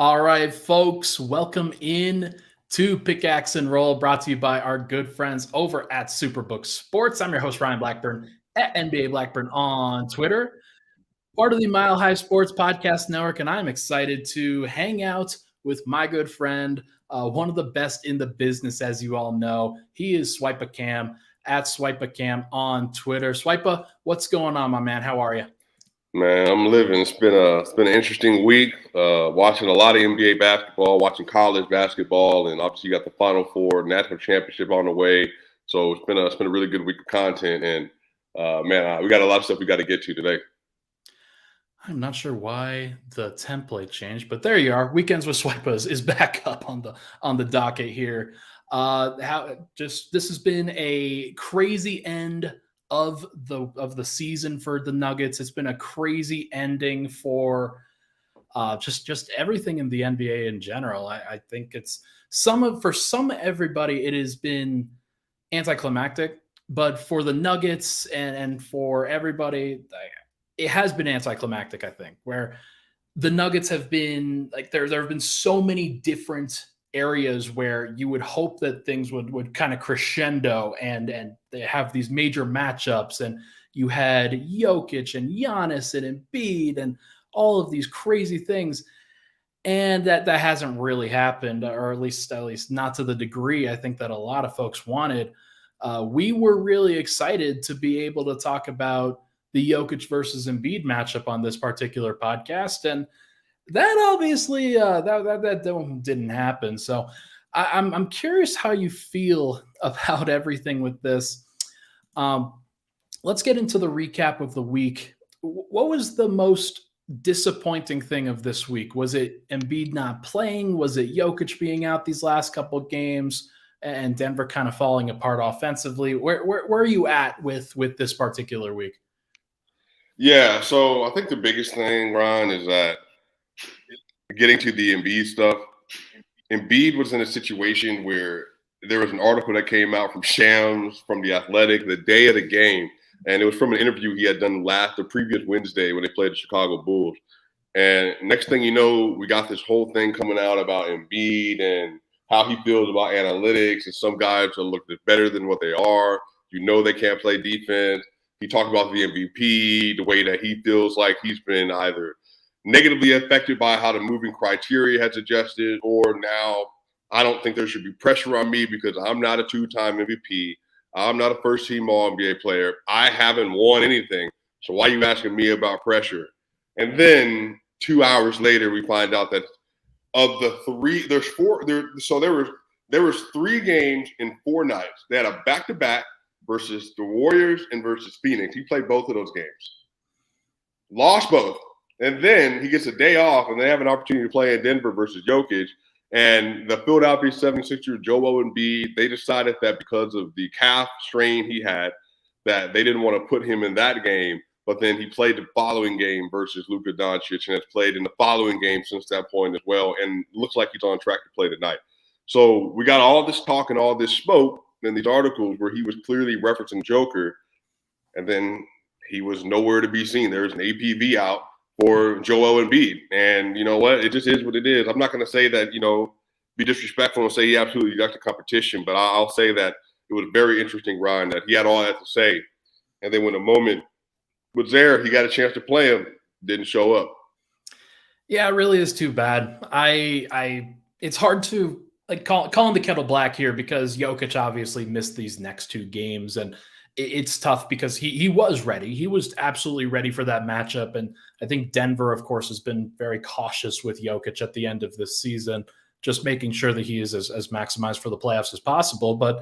All right, folks, welcome in to Pickaxe and Roll, brought to you by our good friends over at Superbook Sports. I'm your host, Ryan Blackburn, at NBA Blackburn on Twitter, part of the Mile High Sports Podcast Network, and I'm excited to hang out with my good friend, one of the best in the business, as you all know. He is Swipa Cam, at Swipa Cam on Twitter. Swipa, what's going on, my man? How are you? Man, I'm living. It's been an interesting week. Watching a lot of NBA basketball, watching college basketball, and obviously you got the Final Four, national championship on the way. So it's been a really good week of content, and we got a lot of stuff we got to get to today. I'm not sure why the template changed, but there you are. Weekends with Swipas is back up on the docket here. This has been a crazy end of the season for the Nuggets. It's been a crazy ending for just everything in the NBA in general. I think it's for some everybody it has been anticlimactic, but for the Nuggets and for everybody, it has been anticlimactic. I think where the Nuggets have been like there have been so many different areas where you would hope that things would kind of crescendo and they have these major matchups, and you had Jokic and Giannis and Embiid and all of these crazy things, and that hasn't really happened, or at least not to the degree I think that a lot of folks wanted. We were really excited to be able to talk about the Jokic versus Embiid matchup on this particular podcast, and that obviously that didn't happen. So I'm curious how you feel about everything with this. Let's get into the recap of the week. What was the most disappointing thing of this week? Was it Embiid not playing? Was it Jokic being out these last couple of games and Denver kind of falling apart offensively? Where are you at with this particular week? Yeah, so I think the biggest thing, Ryan, is that getting to the Embiid stuff. Embiid was in a situation where there was an article that came out from Shams from The Athletic the day of the game, and it was from an interview he had done the previous Wednesday when they played the Chicago Bulls. And next thing you know, we got this whole thing coming out about Embiid and how he feels about analytics, and some guys are looking better than what they are. You know they can't play defense. He talked about the MVP, the way that he feels like he's been either negatively affected by how the moving criteria has adjusted, or now I don't think there should be pressure on me because I'm not a two-time MVP. I'm not a first-team All-NBA player. I haven't won anything. So why are you asking me about pressure? And then 2 hours later, we find out that of the three, there's four. There was 3 games in 4 nights. They had a back-to-back versus the Warriors and versus Phoenix. He played both of those games. Lost both. And then he gets a day off, and they have an opportunity to play in Denver versus Jokic. And the Philadelphia 76ers, Joel Embiid, they decided that because of the calf strain he had, that they didn't want to put him in that game. But then he played the following game versus Luka Doncic and has played in the following game since that point as well. And looks like he's on track to play tonight. So we got all this talk and all this smoke in these articles where he was clearly referencing Joker, and then he was nowhere to be seen. There's an APV out for Joel Embiid, and you know what? It just is what it is. I'm not going to say that, be disrespectful and say he absolutely got the competition, but I'll say that it was very interesting, Ryan, that he had all that to say, and then when the moment was there, he got a chance to play him, didn't show up. Yeah, it really is too bad. It's hard to calling the kettle black here because Jokic obviously missed these next 2 games, and it's tough because he was ready. He was absolutely ready for that matchup, and I think Denver, of course, has been very cautious with Jokic at the end of this season, just making sure that he is as maximized for the playoffs as possible. But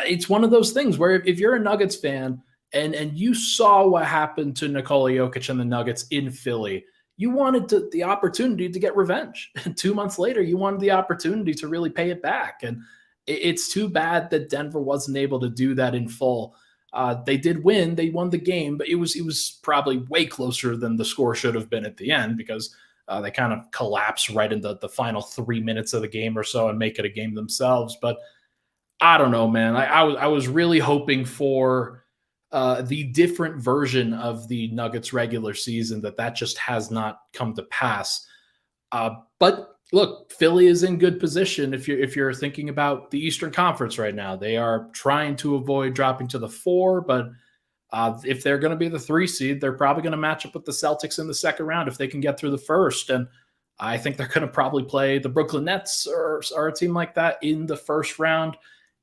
it's one of those things where if you're a Nuggets fan and you saw what happened to Nikola Jokic and the Nuggets in Philly, you wanted the opportunity to get revenge. And 2 months later, you wanted the opportunity to really pay it back. And it's too bad that Denver wasn't able to do that in full. They did win. They won the game, but it was probably way closer than the score should have been at the end because they kind of collapse right in the final 3 minutes of the game or so and make it a game themselves. But I don't know, man. I was really hoping for the different version of the Nuggets regular season that just has not come to pass. But look, Philly is in good position if you're thinking about the Eastern Conference right now. They are trying to avoid dropping to the 4, but if they're going to be the 3 seed, they're probably going to match up with the Celtics in the second round if they can get through the first. And I think they're going to probably play the Brooklyn Nets or a team like that in the first round,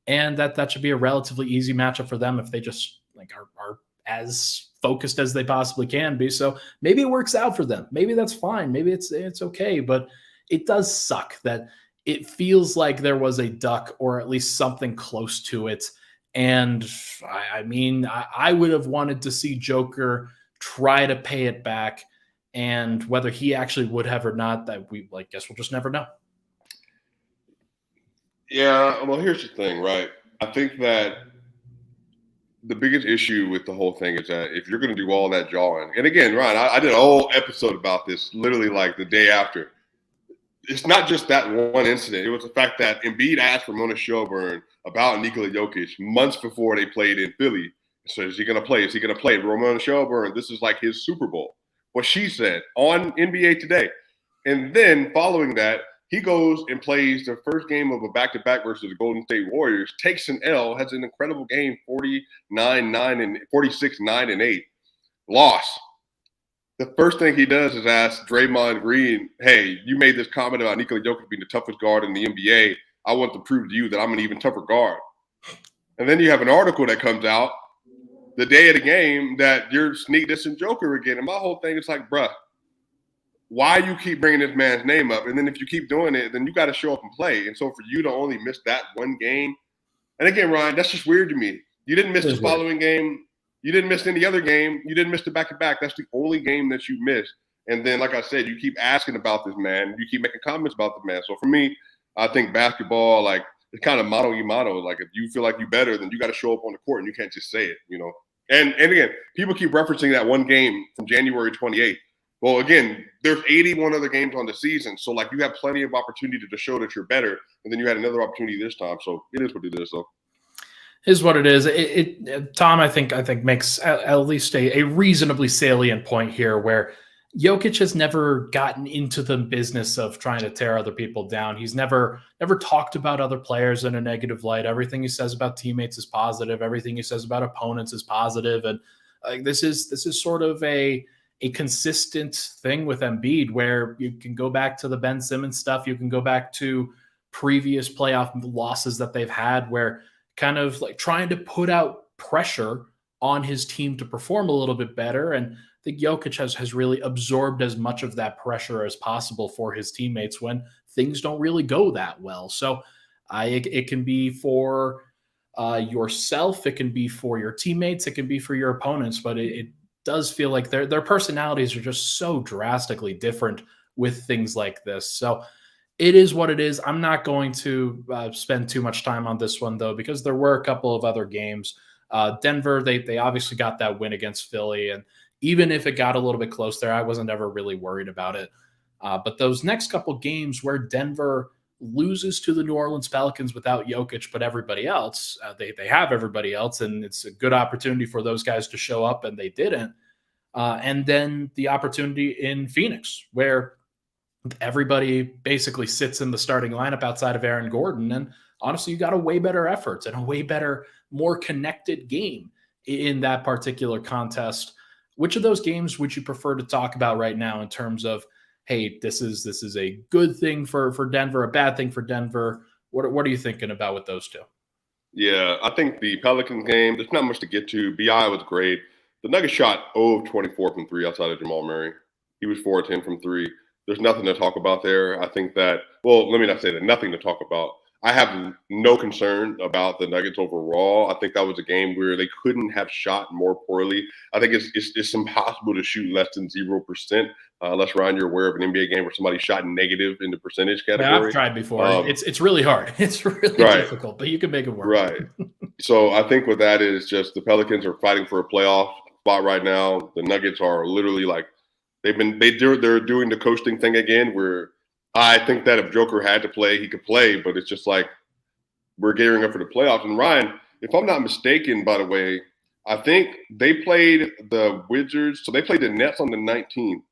and that should be a relatively easy matchup for them if they just like are as focused as they possibly can be. So maybe it works out for them. Maybe that's fine. Maybe it's okay. But it does suck that it feels like there was a duck or at least something close to it. And I mean, I would have wanted to see Joker try to pay it back. And whether he actually would have or not, that we like, guess we'll just never know. Yeah, well, here's the thing, right? I think that the biggest issue with the whole thing is that if you're going to do all that jawing, and again, Ryan, I did a whole episode about this literally like the day after. It's not just that one incident. It was the fact that Embiid asked Ramona Shelburne about Nikola Jokic months before they played in Philly. So is he going to play? Is he going to play? Ramona Shelburne, this is like his Super Bowl. What she said on NBA Today. And then following that, he goes and plays the first game of a back-to-back versus the Golden State Warriors, takes an L, has an incredible game, 49-9 and 46-9 and 8. Loss. The first thing he does is ask Draymond Green, hey, you made this comment about Nikola Jokic being the toughest guard in the NBA. I want to prove to you that I'm an even tougher guard. And then you have an article that comes out the day of the game that you're sneak dissing Joker again. And my whole thing is like, bruh, why you keep bringing this man's name up? And then if you keep doing it, then you got to show up and play. And so for you to only miss that one game, and again, Ryan, that's just weird to me. You didn't miss the following game. You didn't miss any other game. You didn't miss the back-to-back. That's the only game that you missed. And then, like I said, you keep asking about this man. You keep making comments about the man. So for me, I think basketball, like, it's kind of motto y motto. Like, if you feel like you're better, then you got to show up on the court, and you can't just say it, you know. And again, people keep referencing that one game from January 28th. Well, again, there's 81 other games on the season. So, like, you have plenty of opportunity to show that you're better. And then you had another opportunity this time. So it is what it is, though. Is what it is. Tom, I think makes at least a reasonably salient point here, where Jokic has never gotten into the business of trying to tear other people down. He's never talked about other players in a negative light. Everything he says about teammates is positive. Everything he says about opponents is positive. And this is sort of a consistent thing with Embiid, where you can go back to the Ben Simmons stuff. You can go back to previous playoff losses that they've had, where kind of like trying to put out pressure on his team to perform a little bit better. And I think Jokic has really absorbed as much of that pressure as possible for his teammates when things don't really go that well. So it can be for yourself, it can be for your teammates, it can be for your opponents, but it does feel like their personalities are just so drastically different with things like this. So it is what it is. I'm not going to spend too much time on this one, though, because there were a couple of other games. Denver, they obviously got that win against Philly. And even if it got a little bit close there, I wasn't ever really worried about it. But those next couple games where Denver loses to the New Orleans Pelicans without Jokic, but everybody else, they have everybody else. And it's a good opportunity for those guys to show up, and they didn't. And then the opportunity in Phoenix, where everybody basically sits in the starting lineup outside of Aaron Gordon. And honestly, you got a way better efforts and a way better, more connected game in that particular contest. Which of those games would you prefer to talk about right now in terms of, hey, this is a good thing for Denver, a bad thing for Denver? What are you thinking about with those two? Yeah, I think the Pelicans game, there's not much to get to. BI was great. The Nuggets shot 0 of 24 from 3 outside of Jamal Murray. He was 4 of 10 from 3. There's nothing to talk about there. I think that, well, let me not say that, nothing to talk about. I have no concern about the Nuggets overall. I think that was a game where they couldn't have shot more poorly. I think it's impossible to shoot less than 0%, unless, Ryan, you're aware of an NBA game where somebody shot negative in the percentage category. Yeah, I've tried before. It's really hard. It's really difficult, but you can make it work. Right. So I think what that is just the Pelicans are fighting for a playoff spot right now. The Nuggets are literally like, they're doing the coasting thing again, where I think that if Joker had to play, he could play, but it's just like we're gearing up for the playoffs. And Ryan, if I'm not mistaken, by the way, I think they played the Wizards. So they played the Nets on the 19th.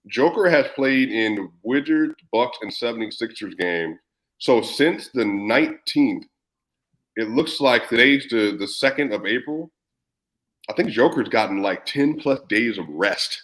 Joker has played in the Wizards, Bucks, and 76ers game. So since the 19th, it looks like today's the 2nd of April. I think Joker's gotten like 10 plus days of rest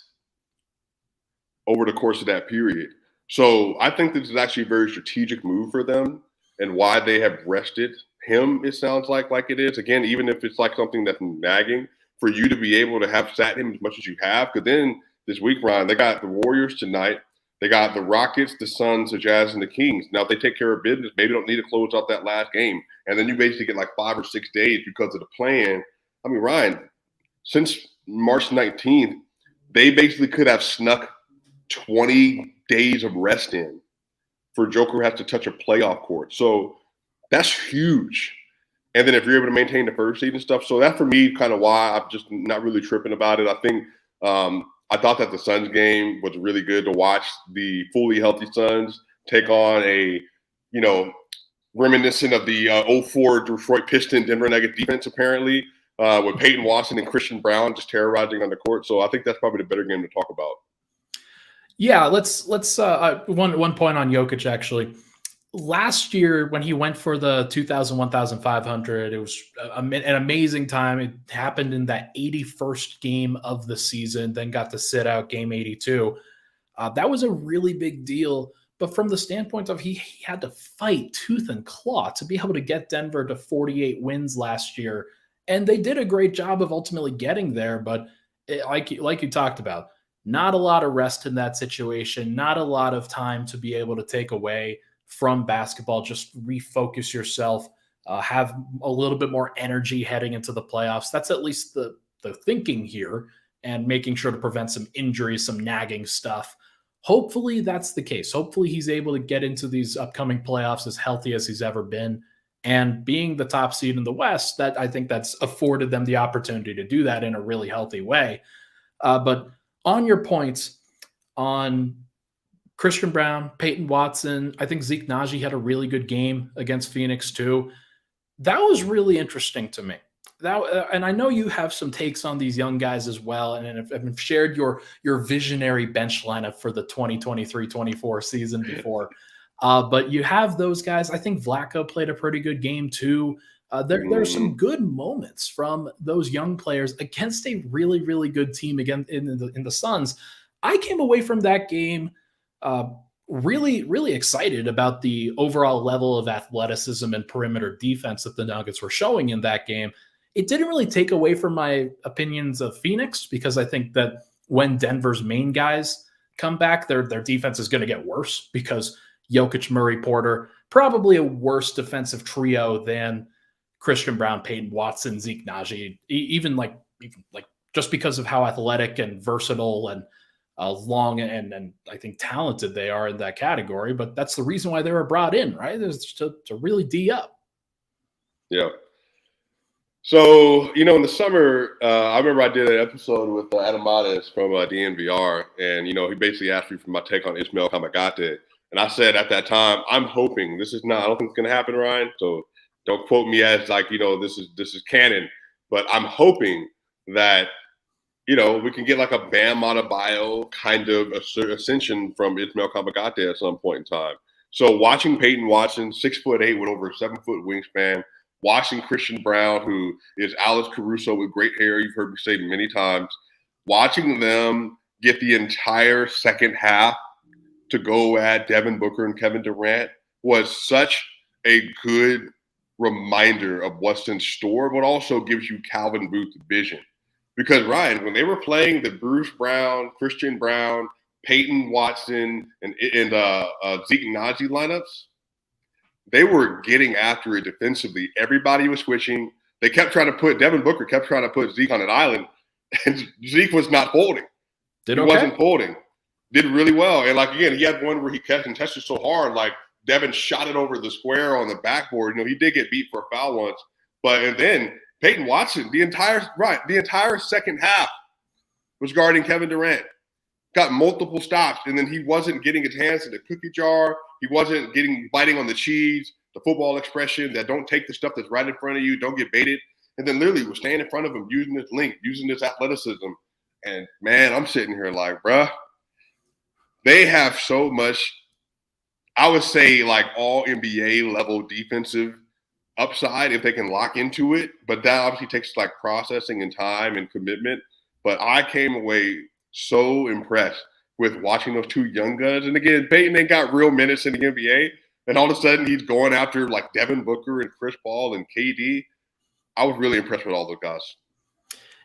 over the course of that period. So I think this is actually a very strategic move for them and why they have rested him, it sounds like it is. Again, even if it's like something that's nagging, for you to be able to have sat him as much as you have, because then this week, Ryan, they got the Warriors tonight. They got the Rockets, the Suns, the Jazz, and the Kings. Now, if they take care of business, maybe don't need to close out that last game. And then you basically get like 5 or 6 days because of the plan. I mean, Ryan, since March 19th, they basically could have snuck 20 days of rest in for Joker has to touch a playoff court. So that's huge. And then if you're able to maintain the first seed and stuff. So that for me, kind of why I'm just not really tripping about it. I think I thought that the Suns game was really good to watch the fully healthy Suns take on a, reminiscent of the 04 Detroit Pistons Denver Nuggets defense, apparently, with Peyton Watson and Christian Brown just terrorizing on the court. So I think that's probably the better game to talk about. Yeah, let's one point on Jokic actually. Last year when he went for the 1,500, it was an amazing time. It happened in that 81st game of the season, then got to sit out game 82. That was a really big deal. But from the standpoint of he had to fight tooth and claw to be able to get Denver to 48 wins last year. And they did a great job of ultimately getting there. But like you talked about, not a lot of rest in that situation, not a lot of time to be able to take away from basketball. Just refocus yourself, have a little bit more energy heading into the playoffs. That's at least the thinking here, and making sure to prevent some injuries, some nagging stuff. Hopefully that's the case. Hopefully he's able to get into these upcoming playoffs as healthy as he's ever been. And being the top seed in the West, that I think that's afforded them the opportunity to do that in a really healthy way. But on your points on Christian Brown, Peyton Watson, I think Zeke Naji had a really good game against Phoenix too. That was really interesting to me. And I know you have some takes on these young guys as well, and have shared your visionary bench lineup for the 2023-24 season before. But you have those guys. I think Vlatko played a pretty good game too. There are some good moments from those young players against a really, really good team again in the Suns. I came away from that game really, really excited about the overall level of athleticism and perimeter defense that the Nuggets were showing in that game. It didn't really take away from my opinions of Phoenix, because I think that when Denver's main guys come back, their defense is going to get worse, because Jokic, Murray, Porter, probably a worse defensive trio than Christian Brown, Peyton Watson, Zeke Naji, even like just because of how athletic and versatile and long and I think talented they are in that category. But that's the reason why they were brought in, right? Is to really D up. Yeah. So, in the summer, I remember I did an episode with Adam Madas from DNVR, and, he basically asked me for my take on Ismail Kamagate. And I said at that time, I'm hoping I don't think it's going to happen, Ryan. So don't quote me as like, this is canon, but I'm hoping that, we can get like a Bam Adebayo kind of ascension from Ismail Kamagate at some point in time. So watching Peyton Watson, 6'8" with over a 7-foot wingspan, watching Christian Brown, who is Alex Caruso with great hair, you've heard me say many times, watching them get the entire second half to go at Devin Booker and Kevin Durant was such a good reminder of what's in store, but also gives you Calvin Booth's vision. Because, Ryan, when they were playing the Bruce Brown, Christian Brown, Peyton Watson, and Zeke Naji lineups, they were getting after it defensively. Everybody was switching. They kept trying to Devin Booker kept trying to put Zeke on an island, and Zeke was not folding. Wasn't folding. Did really well. And, again, he had one where he kept contested so hard, Devin shot it over the square on the backboard. He did get beat for a foul once. And then Peyton Watson, the entire second half was guarding Kevin Durant. Got multiple stops, and then he wasn't getting his hands in the cookie jar. He wasn't biting on the cheese, the football expression that don't take the stuff that's right in front of you, don't get baited. And then literally was staying in front of him, using his length, using his athleticism. And, man, I'm sitting here like, bruh, they have so much, I would say, like all NBA level defensive upside if they can lock into it. But that obviously takes like processing and time and commitment. But I came away so impressed with watching those two young guns. And again, Peyton ain't got real minutes in the NBA. And all of a sudden he's going after like Devin Booker and Chris Paul and KD. I was really impressed with all those guys.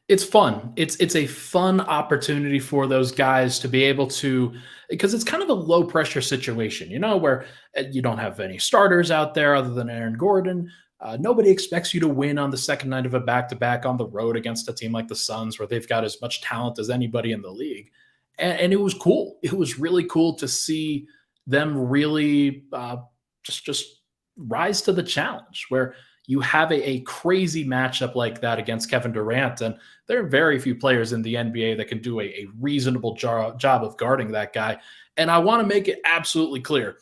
It's fun. It's a fun opportunity for those guys to be able to, because it's kind of a low pressure situation, where you don't have any starters out there other than Aaron Gordon. Nobody expects you to win on the second night of a back-to-back on the road against a team like the Suns, where they've got as much talent as anybody in the league. And it was cool. It was really cool to see them really just rise to the challenge, where you have a crazy matchup like that against Kevin Durant. And there are very few players in the NBA that can do a reasonable job of guarding that guy. And I want to make it absolutely clear,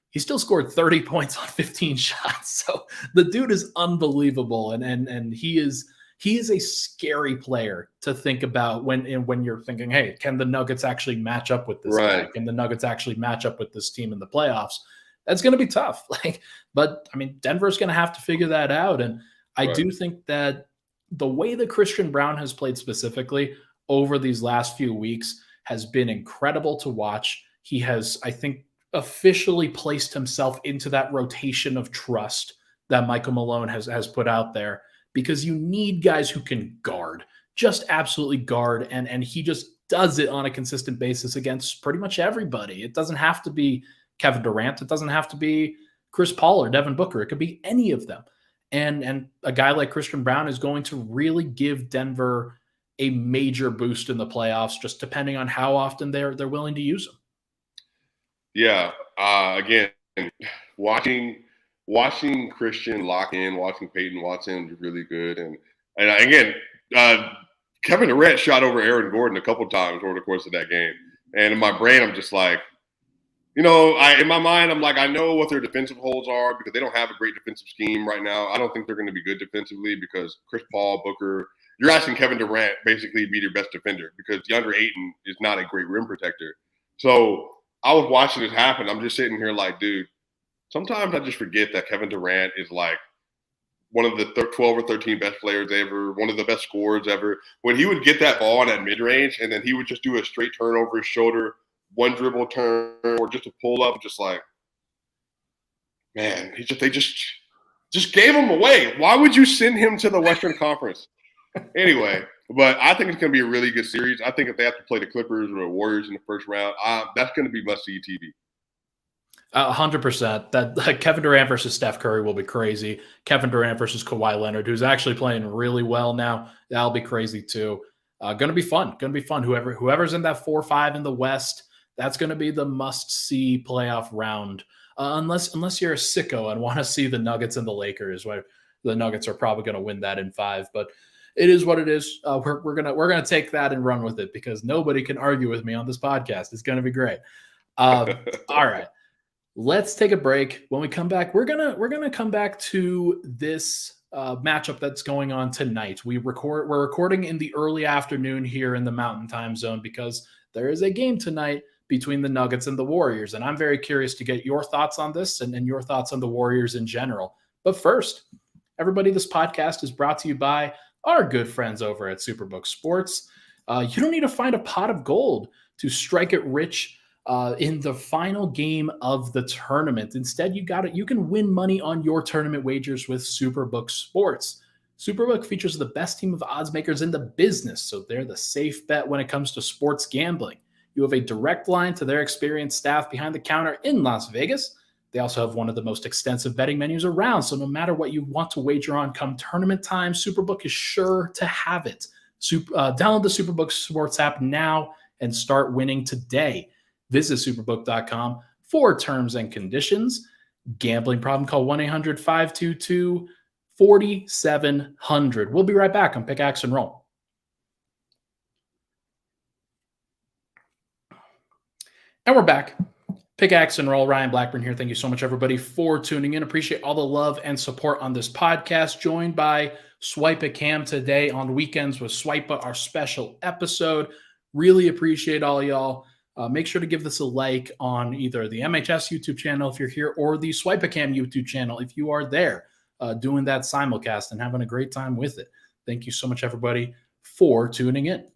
he still scored 30 points on 15 shots. So the dude is unbelievable. And he is a scary player to think about when you're thinking, hey, can the Nuggets actually match up with this guy? Can the Nuggets actually match up with this team in the playoffs? That's going to be tough. But I mean, Denver's going to have to figure that out. And I do think that the way that Christian Brown has played specifically over these last few weeks has been incredible to watch. He has, I think, officially placed himself into that rotation of trust that Michael Malone has put out there, because you need guys who can guard, just absolutely guard. And he just does it on a consistent basis against pretty much everybody. It doesn't have to be Kevin Durant. It doesn't have to be Chris Paul or Devin Booker. It could be any of them. And a guy like Christian Brown is going to really give Denver a major boost in the playoffs, just depending on how often they're willing to use him. Yeah. Again, watching Christian lock in, watching Peyton Watson is really good. And again, Kevin Durant shot over Aaron Gordon a couple times over the course of that game. And in my brain, I'm just like, in my mind, I'm like, I know what their defensive holes are because they don't have a great defensive scheme right now. I don't think they're going to be good defensively because Chris Paul, Booker, you're asking Kevin Durant basically to be your best defender because DeAndre Ayton is not a great rim protector. So I was watching this happen. I'm just sitting here like, dude, sometimes I just forget that Kevin Durant is like one of the 12 or 13 best players ever, one of the best scorers ever. When he would get that ball in that mid-range and then he would just do a straight turn over his shoulder, one dribble turn, or just a pull up, just like, man, they just gave him away. Why would you send him to the Western Conference? Anyway, but I think it's going to be a really good series. I think if they have to play the Clippers or the Warriors in the first round, that's going to be must-see TV. 100%. That Kevin Durant versus Steph Curry will be crazy. Kevin Durant versus Kawhi Leonard, who's actually playing really well now, that'll be crazy too. Going to be fun. Whoever's in that 4-5 in the West, that's going to be the must-see playoff round. Unless you're a sicko and want to see the Nuggets and the Lakers, where the Nuggets are probably going to win that in 5. But it is what it is. We're gonna take that and run with it because nobody can argue with me on this podcast. It's going to be great. All right, let's take a break. When we come back, we're gonna come back to this matchup that's going on tonight. We're recording in the early afternoon here in the Mountain Time Zone because there is a game tonight between the Nuggets and the Warriors. And I'm very curious to get your thoughts on this and your thoughts on the Warriors in general. But first, everybody, this podcast is brought to you by our good friends over at Superbook Sports. You don't need to find a pot of gold to strike it rich in the final game of the tournament. Instead, you can win money on your tournament wagers with Superbook Sports. Superbook features the best team of odds makers in the business, so they're the safe bet when it comes to sports gambling. You have a direct line to their experienced staff behind the counter in Las Vegas. They also have one of the most extensive betting menus around, so no matter what you want to wager on come tournament time, Superbook is sure to have it. Download the Superbook Sports app now and start winning today. Visit superbook.com for terms and conditions. Gambling problem, call 1-800-522-4700. We'll be right back on Pickaxe and Roll. And we're back. Pickaxe and Roll. Ryan Blackburn here. Thank you so much, everybody, for tuning in. Appreciate all the love and support on this podcast. Joined by Swipa Cam today on Weekends with Swipa, our special episode. Really appreciate all y'all make sure to give this a like on either the MHS YouTube channel if you're here or the Swipa YouTube channel if you are there doing that simulcast and having a great time with it. Thank you so much, everybody, for tuning in.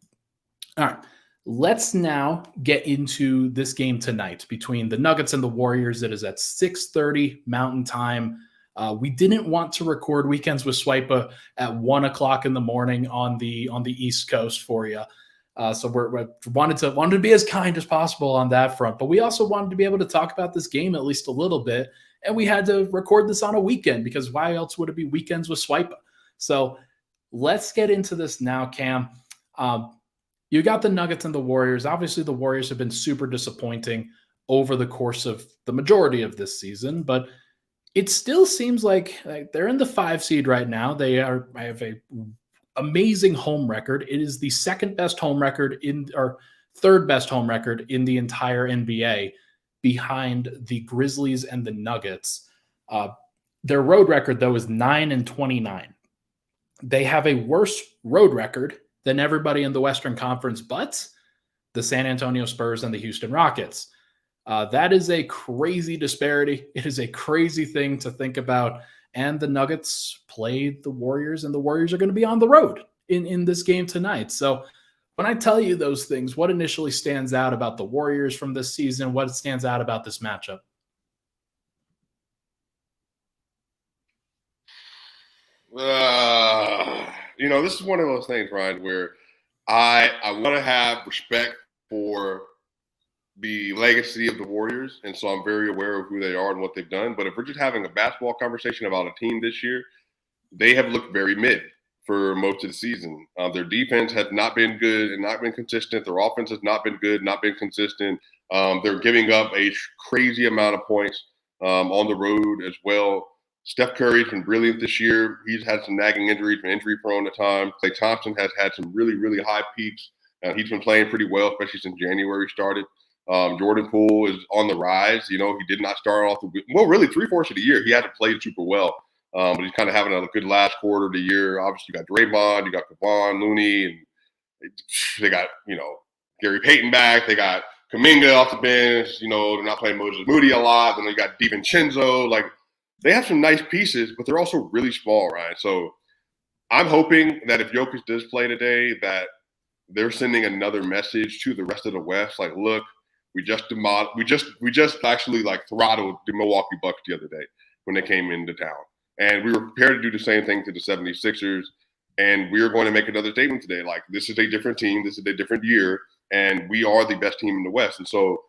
All right. Let's now get into this game tonight between the Nuggets and the Warriors. It is at 6:30 Mountain Time. We didn't want to record Weekends with Swipa at 1 o'clock in the morning on the East Coast for you. So we wanted to be as kind as possible on that front, but we also wanted to be able to talk about this game at least a little bit, and we had to record this on a weekend because why else would it be Weekends with Swipa? So let's get into this now, Cam. You got the Nuggets and the Warriors. Obviously, the Warriors have been super disappointing over the course of the majority of this season, but it still seems like they're in the 5 seed right now. I have a amazing home record. It is the second best home record or third best home record in the entire NBA, behind the Grizzlies and the Nuggets. Their road record, though, is 9-29. They have a worse road record than everybody in the Western Conference, but the San Antonio Spurs and the Houston Rockets. That is a crazy disparity. It is a crazy thing to think about. And the Nuggets played the Warriors, and the Warriors are going to be on the road in this game tonight. So when I tell you those things, what initially stands out about the Warriors from this season? What stands out about this matchup? This is one of those things, Ryan, where I want to have respect for the legacy of the Warriors, and so I'm very aware of who they are and what they've done. But if we're just having a basketball conversation about a team this year, they have looked very mid for most of the season. Their defense has not been good and not been consistent. Their offense has not been good, not been consistent. They're giving up a crazy amount of points on the road as well. Steph Curry's been brilliant this year. He's had some nagging injuries, been injury prone at times. Klay Thompson has had some really, really high peaks. He's been playing pretty well, especially since January started. Jordan Poole is on the rise. He did not start off really 3/4 of the year. He hasn't played super well, but he's kind of having a good last quarter of the year. Obviously, you got Draymond, you got Kevon Looney, and they got Gary Payton back. They got Kuminga off the bench. They're not playing Moses Moody a lot. Then they got DiVincenzo. They have some nice pieces, but they're also really small, right? So I'm hoping that if Jokic does play today, that they're sending another message to the rest of the West. Look, we just actually throttled the Milwaukee Bucks the other day when they came into town. And we were prepared to do the same thing to the 76ers. And we are going to make another statement today. This is a different team. This is a different year. And we are the best team in the West. And so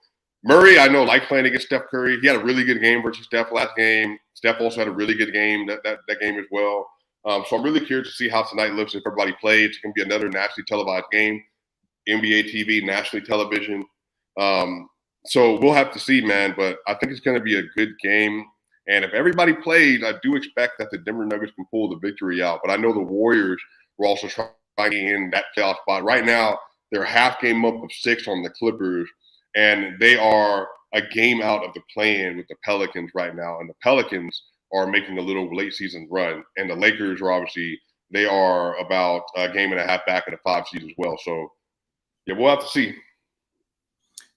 Murray, I know, liked playing against Steph Curry. He had a really good game versus Steph last game. Steph also had a really good game that game as well. So I'm really curious to see how tonight looks if everybody plays. It's going to be another nationally televised game, NBA TV, nationally television. So we'll have to see, man. But I think it's going to be a good game. And if everybody plays, I do expect that the Denver Nuggets can pull the victory out. But I know the Warriors were also trying to get in that playoff spot. Right now, they're half game up of 6 on the Clippers. And they are a game out of the play-in with the Pelicans right now. And the Pelicans are making a little late season run. And the Lakers are they are about a game and a half back in the 5 seed as well. So, yeah, we'll have to see.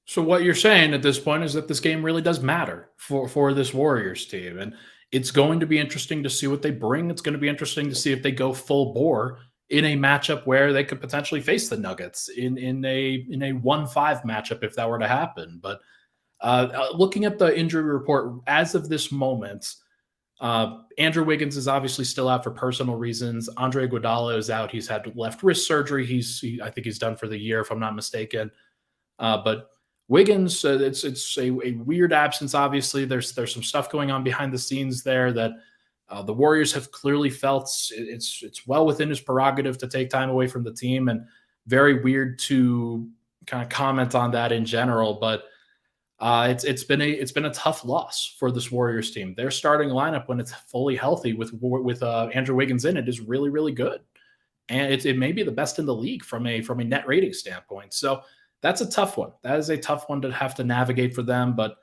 So what you're saying at this point is that this game really does matter for this Warriors team. And it's going to be interesting to see what they bring. It's going to be interesting to see if they go full bore in a matchup where they could potentially face the Nuggets in a 1-5 matchup if that were to happen. But looking at the injury report as of this moment, Andrew Wiggins is obviously still out for personal reasons. Andre Iguodala is out. He's had left wrist surgery. I think he's done for the year, if I'm not mistaken. But Wiggins, it's a weird absence. Obviously, there's some stuff going on behind the scenes there that the Warriors have clearly felt it's well within his prerogative to take time away from the team, and very weird to kind of comment on that in general. But it's been a tough loss for this Warriors team. Their starting lineup, when it's fully healthy with Andrew Wiggins in it, is really, really good, and it may be the best in the league from a net rating standpoint. So that's a tough one. That is a tough one to have to navigate for them. But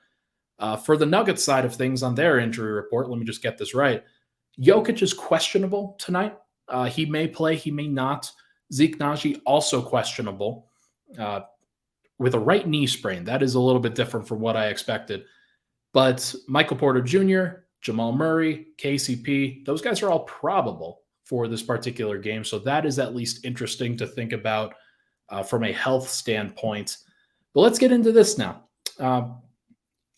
for the Nuggets side of things on their injury report, let me just get this right. Jokic is questionable tonight. He may play, he may not. Zeke Naji also questionable. with a right knee sprain. That is a little bit different from what I expected. But Michael Porter Jr., Jamal Murray, KCP, those guys are all probable for this particular game. So that is at least interesting to think about from a health standpoint. But let's get into this now.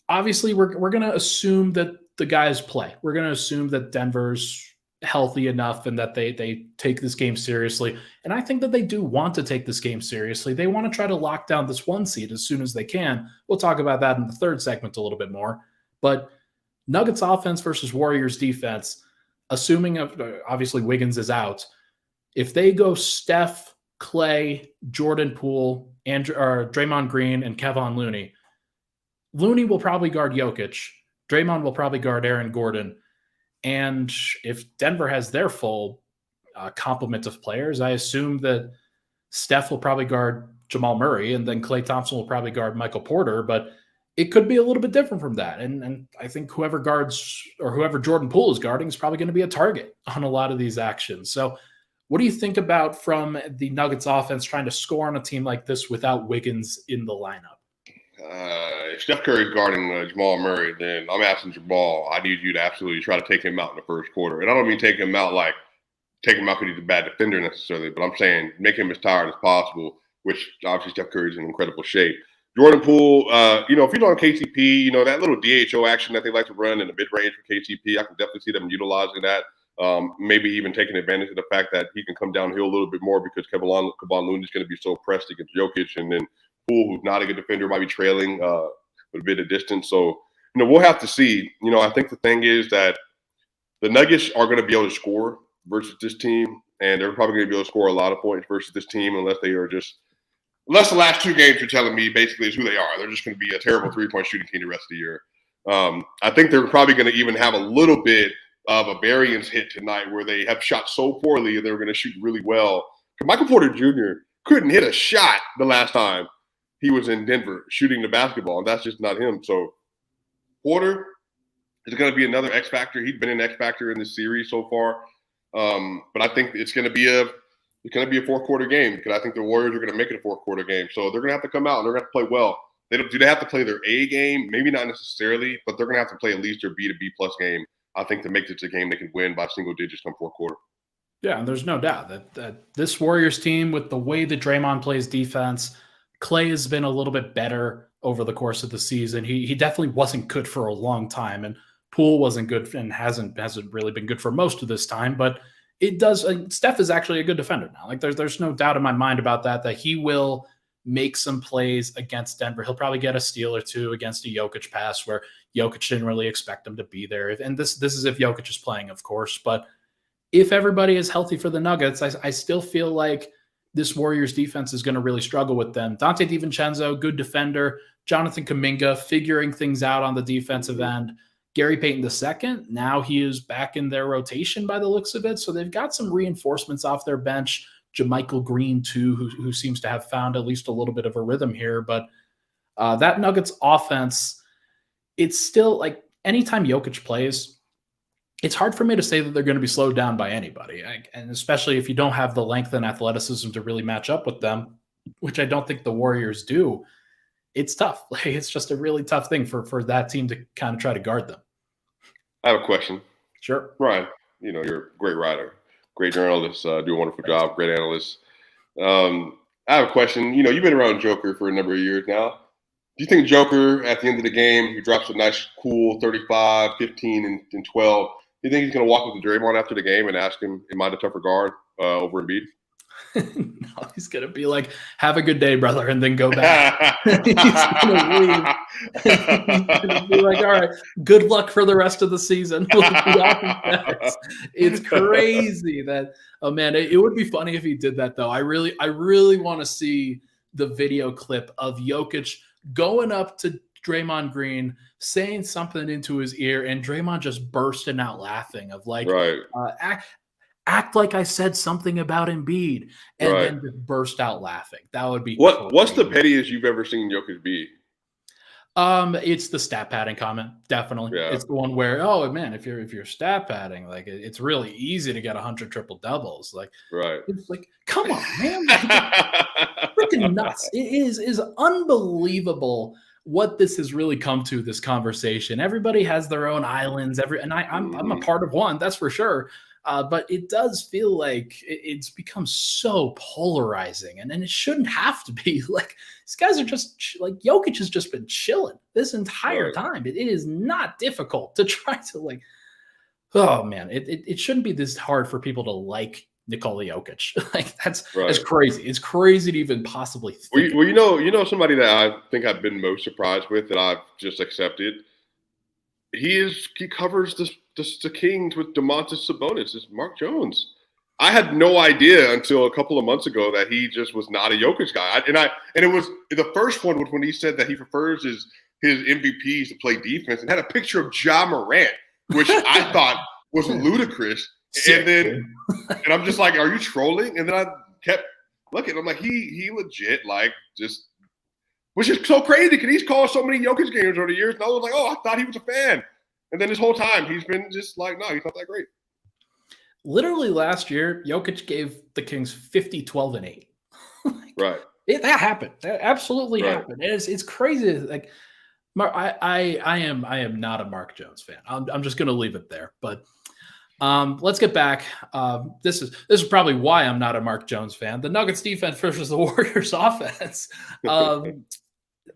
Obviously, we're going to assume that the guys play. We're going to assume that Denver's healthy enough and that they take this game seriously. And I think that they do want to take this game seriously. They want to try to lock down this 1 seed as soon as they can. We'll talk about that in the third segment a little bit more. But Nuggets offense versus Warriors defense, assuming obviously Wiggins is out, if they go Steph, Clay, Jordan Poole, Draymond Green, and Kevon Looney, Looney will probably guard Jokic. Draymond will probably guard Aaron Gordon. And if Denver has their full complement of players, I assume that Steph will probably guard Jamal Murray, and then Klay Thompson will probably guard Michael Porter. But it could be a little bit different from that. And I think whoever guards or whoever Jordan Poole is guarding is probably going to be a target on a lot of these actions. So what do you think about from the Nuggets offense trying to score on a team like this without Wiggins in the lineup? If Steph Curry's guarding Jamal Murray, then I'm asking Jamal, I need you to absolutely try to take him out in the first quarter. And I don't mean take him out because he's a bad defender necessarily, but I'm saying make him as tired as possible, which obviously Steph Curry's in incredible shape. Jordan Poole, if you're on KCP, that little DHO action that they like to run in the mid-range for KCP, I can definitely see them utilizing that. Maybe even taking advantage of the fact that he can come downhill a little bit more because Kevon Looney is going to be so pressed against Jokic, and then Poole, who's not a good defender, might be trailing with a bit of distance. So, we'll have to see. I think the thing is that the Nuggets are going to be able to score versus this team, and they're probably going to be able to score a lot of points versus this team unless the last 2 games you're telling me basically is who they are. They're just going to be a terrible 3-point shooting team the rest of the year. I think they're probably going to even have a little bit of a variance hit tonight where they have shot so poorly and they're going to shoot really well. Michael Porter Jr. couldn't hit a shot the last time he was in Denver shooting the basketball, and that's just not him. So Porter is going to be another X factor. He's been an X factor in this series so far. But I think it's going to be a 4th quarter game because I think the Warriors are going to make it a 4th quarter game. So they're going to have to come out and they're going to have to play well. Do they have to play their A game? Maybe not necessarily, but they're going to have to play at least their B to B plus game, I think, to make this a game they can win by single digits come 4th quarter. Yeah, and there's no doubt that this Warriors team, with the way that Draymond plays defense, Clay has been a little bit better over the course of the season. He definitely wasn't good for a long time, and Poole wasn't good and hasn't really been good for most of this time. But it does. Steph is actually a good defender now. There's no doubt in my mind about that he will make some plays against Denver. He'll probably get a steal or 2 against a Jokic pass where Jokic didn't really expect him to be there. And this is if Jokic is playing, of course. But if everybody is healthy for the Nuggets, I still feel like this Warriors defense is going to really struggle with them. Dante DiVincenzo, good defender. Jonathan Kuminga figuring things out on the defensive end. Gary Payton II, now he is back in their rotation by the looks of it. So they've got some reinforcements off their bench. JaMychal Green, too, who seems to have found at least a little bit of a rhythm here. But that Nuggets offense, it's still like anytime Jokic plays, it's hard for me to say that they're going to be slowed down by anybody. And especially if you don't have the length and athleticism to really match up with them, which I don't think the Warriors do, it's tough. It's just a really tough thing for that team to kind of try to guard them. I have a question. Sure. Ryan, you're a great writer, great journalist, do a wonderful job, great analyst. I have a question. You've been around Joker for a number of years now. Do you think Joker, at the end of the game, he drops a nice, cool 35, 15, and 12, do you think he's going to walk up to Draymond after the game and ask him, am I the tougher guard over Embiid? No, he's going to be like, have a good day, brother, and then go back. He's going to leave. He's going to be like, all right, good luck for the rest of the season. It's crazy that, oh man, it would be funny if he did that though. I really want to see the video clip of Jokic going up to Draymond Green, saying something into his ear, and Draymond just bursting out laughing of like, right. Act like I said something about Embiid, and then just burst out laughing. That would be what's the pettiest you've ever seen Jokic be? It's the stat padding comment, definitely. Yeah, It's the one where, oh man, if you're stat padding, like it's really easy to get 100 triple doubles. Like right. it's like, come on, man, like it's freaking nuts. It is unbelievable what this has really come to, this conversation. Everybody has their own islands. I'm a Mhm. part of one, that's for sure. But it does feel like it's become so polarizing, and it shouldn't have to be. Like these guys are just like Jokic has just been chilling this entire Right, time. It is not difficult to try to like. Oh man, it shouldn't be this hard for people to like Nikola Jokic. Like that's right. crazy. It's crazy to even possibly Well, think. somebody that I think I've been most surprised with that I've just accepted. He covers the Kings with Domantas Sabonis. It's Mark Jones. I had no idea until a couple of months ago that he just was not a Jokic guy. And it was the first one was when he said that he prefers his MVPs to play defense and had a picture of Ja Morant, which I thought was ludicrous. And Sick, then dude. and I'm just like, are you trolling? And then I kept looking. I'm like, he legit like just, which is so crazy because he's called so many Jokic games over the years. And I was like, oh, I thought he was a fan. And then this whole time he's been just like, no, he's not that great. Literally last year, Jokic gave the Kings 50, 12, and 8. Like, Right. that happened. That absolutely Right. happened. It's crazy. Like I am not a Mark Jones fan. I'm just gonna leave it there. But let's get back. This is probably why I'm not a Mark Jones fan. The Nuggets defense versus the Warriors offense.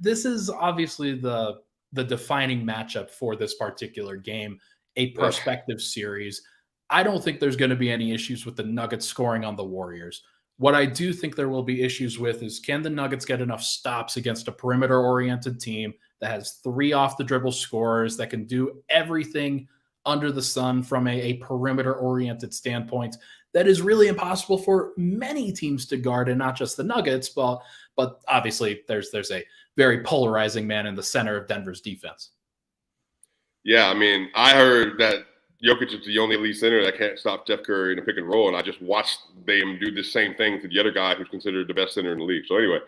This is obviously the defining matchup for this particular game, a perspective series. I don't think there's going to be any issues with the Nuggets scoring on the Warriors. What I do think there will be issues with is, can the Nuggets get enough stops against a perimeter-oriented team that has 3 off-the-dribble scorers that can do everything under the sun from a perimeter-oriented standpoint that is really impossible for many teams to guard, and not just the Nuggets, but obviously there's a very polarizing man in the center of Denver's defense. Yeah, I mean, I heard that Jokic is the only elite center that can't stop Steph Curry in a pick and roll, and I just watched them do the same thing to the other guy who's considered the best center in the league. So anyway,